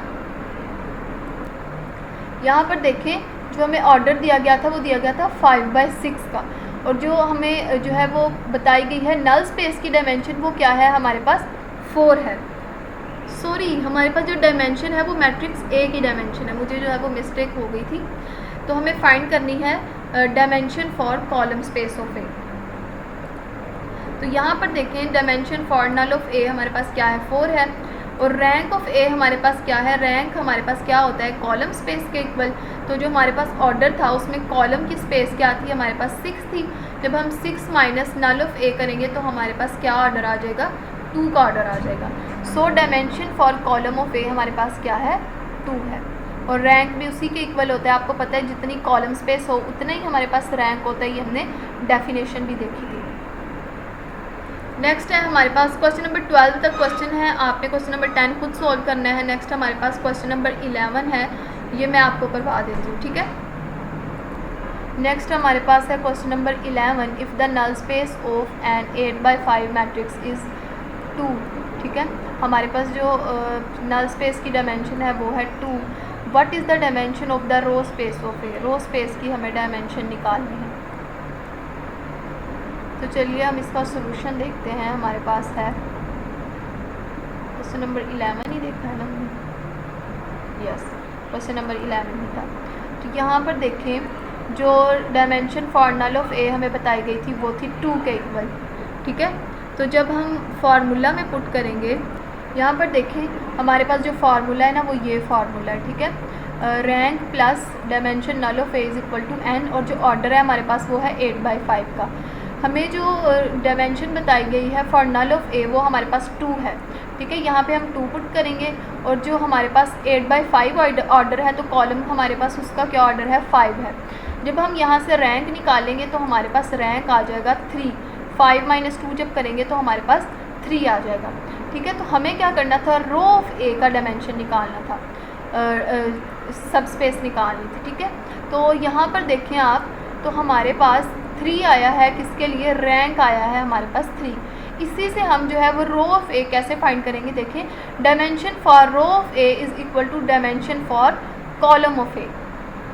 यहाँ पर देखें जो हमें ऑर्डर दिया गया था वो दिया गया था 5/6 का, और जो हमें जो है वो बताई गई है नल स्पेस की डायमेंशन वो क्या है, हमारे पास 4 है। सॉरी, हमारे पास जो डायमेंशन है वो मैट्रिक्स ए की डायमेंशन है, मुझे जो है वो मिस्टेक हो गई थी। तो हमें फाइंड करनी है dimension for column space of A. तो यहाँ पर देखें dimension for null of A हमारे पास क्या है, 4 है, और रैंक ऑफ ए हमारे पास क्या है, रैंक हमारे पास क्या होता है, कॉलम स्पेस के इक्वल। तो जो हमारे पास ऑर्डर था उसमें कॉलम की स्पेस क्या थी, हमारे पास 6 थी। जब हम 6 माइनस नल ऑफ ए करेंगे तो हमारे पास क्या ऑर्डर आ जाएगा, 2 का ऑर्डर आ जाएगा। So dimension for column of A हमारे पास क्या है, 2 है, और रैंक भी उसी के इक्वल होता है। आपको पता है जितनी कॉलम स्पेस हो उतना ही हमारे पास रैंक होता है, ये हमने डेफिनेशन भी देखी थी। नेक्स्ट है हमारे पास क्वेश्चन नंबर 12 तक क्वेश्चन है, आपने क्वेश्चन नंबर 10 खुद सॉल्व करना है। नेक्स्ट हमारे पास क्वेश्चन नंबर 11 है, ये मैं आपको करवा देती हूँ, ठीक है। नेक्स्ट हमारे पास है question number 11, if the null space of an 8/5 matrix is 2, ठीक है। हमारे पास जो नल स्पेस की डायमेंशन है वो है 2। What is the dimension of the row space of A, row space की हमें डायमेंशन निकालनी है। तो चलिए हम इसका सोल्यूशन देखते हैं। हमारे पास है क्वेश्चन नंबर 11 ही देखा है ना, यस क्वेश्चन नंबर 11 ही था। तो यहाँ पर देखें जो dimension for null of A हमें बताई गई थी वो थी 2 के इक्वल, ठीक है। तो जब हम फार्मूला में पुट करेंगे, यहाँ पर देखें हमारे पास जो फार्मूला है ना वो ये फार्मूला है, ठीक है। Rank plus dimension null of A is equal to n, और जो ऑर्डर है हमारे पास वो है 8/5 का। हमें जो डायमेंशन बताई गई है फॉर नल ऑफ ए वो हमारे पास 2 है, ठीक है। यहाँ पे हम 2 पुट करेंगे, और जो हमारे पास 8/5 ऑर्डर है तो कॉलम हमारे पास उसका क्या ऑर्डर है, 5 है। जब हम यहाँ से रैंक निकालेंगे तो हमारे पास रैंक आ जाएगा 3। 5 माइनस 2 जब करेंगे तो हमारे पास 3 आ जाएगा, ठीक है। तो हमें क्या करना था, रो ऑफ ए का डायमेंशन निकालना था, सब स्पेस निकालनी थी, ठीक है। तो यहाँ पर देखें आप, तो हमारे पास 3 आया है, किसके लिए, रैंक आया है हमारे पास 3। इसी से हम जो है वो रो ऑफ ए कैसे फाइंड करेंगे, देखें dimension for row of A is equal to dimension for column of A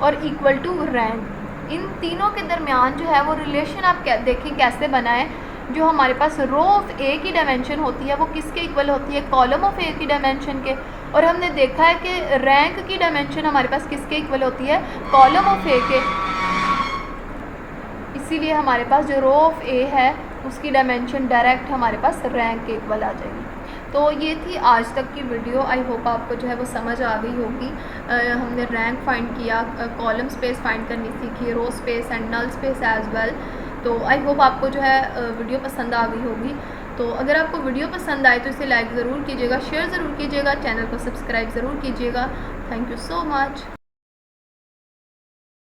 और इक्वल टू रैंक। इन तीनों के दरमियान जो है वो रिलेशन आप देखें कैसे बना है। जो हमारे पास रो ऑफ ए की डायमेंशन होती है वो किसके इक्वल होती है, कॉलम ऑफ ए की डायमेंशन के, और हमने देखा है कि रैंक की डायमेंशन हमारे पास किसके इक्वल होती है, कॉलम ऑफ ए के। इसीलिए हमारे पास जो रो ऑफ ए है उसकी डायमेंशन डायरेक्ट हमारे पास रैंक के इक्वल आ जाएगी। तो ये थी आज तक की वीडियो। आई होप आपको जो है वो समझ आ गई होगी। हमने रैंक फाइंड किया, कॉलम स्पेस फाइंड करनी सीखी, row space and null space as well. तो आई होप आपको जो है वीडियो पसंद आ गई होगी। तो अगर आपको वीडियो पसंद आए तो इसे लाइक ज़रूर कीजिएगा, शेयर ज़रूर कीजिएगा, चैनल को सब्सक्राइब ज़रूर कीजिएगा। Thank you so much.